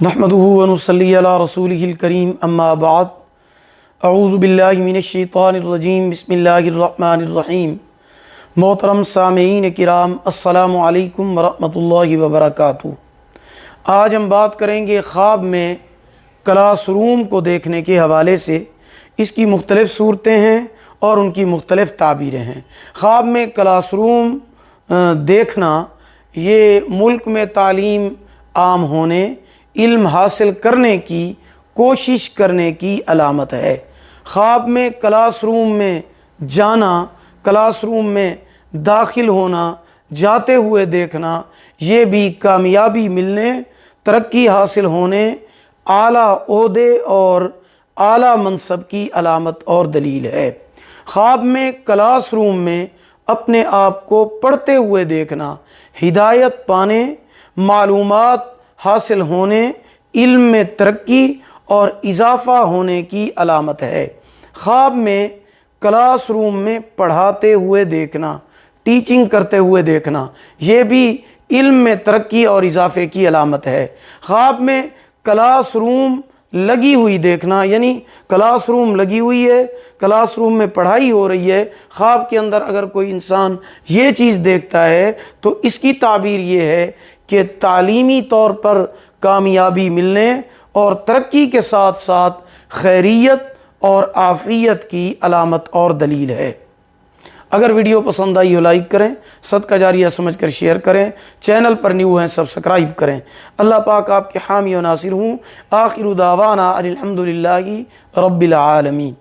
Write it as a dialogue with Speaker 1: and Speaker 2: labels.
Speaker 1: نحمده ونصلي على رسوله الكريم اما بعد اعوذ باللہ من الشیطان الرجیم بسم اللہ الرحمن الرحیم۔ محترم سامعین کرام، السلام علیکم ورحمۃ اللہ وبرکاتہ۔ آج ہم بات کریں گے خواب میں کلاس روم کو دیکھنے کے حوالے سے۔ اس کی مختلف صورتیں ہیں اور ان کی مختلف تعبیریں ہیں۔ خواب میں کلاس روم دیکھنا یہ ملک میں تعلیم عام ہونے، علم حاصل کرنے کی کوشش کرنے کی علامت ہے۔ خواب میں کلاس روم میں جانا، کلاس روم میں داخل ہونا، جاتے ہوئے دیکھنا، یہ بھی کامیابی ملنے، ترقی حاصل ہونے، اعلیٰ عہدے اور اعلیٰ منصب کی علامت اور دلیل ہے۔ خواب میں کلاس روم میں اپنے آپ کو پڑھتے ہوئے دیکھنا، ہدایت پانے، معلومات حاصل ہونے، علم میں ترقی اور اضافہ ہونے کی علامت ہے۔ خواب میں کلاس روم میں پڑھاتے ہوئے دیکھنا، ٹیچنگ کرتے ہوئے دیکھنا، یہ بھی علم میں ترقی اور اضافے کی علامت ہے۔ خواب میں کلاس روم لگی ہوئی دیکھنا، یعنی کلاس روم لگی ہوئی ہے، کلاس روم میں پڑھائی ہو رہی ہے، خواب کے اندر اگر کوئی انسان یہ چیز دیکھتا ہے تو اس کی تعبیر یہ ہے کہ تعلیمی طور پر کامیابی ملنے اور ترقی کے ساتھ ساتھ خیریت اور عافیت کی علامت اور دلیل ہے۔ اگر ویڈیو پسند آئی ہو لائک کریں، صدقہ جاریہ سمجھ کر شیئر کریں، چینل پر نیو ہیں سبسکرائب کریں۔ اللہ پاک آپ کے حامی و ناصر ہوں۔ آخر دعوانا ان الحمد للہ رب العالمین۔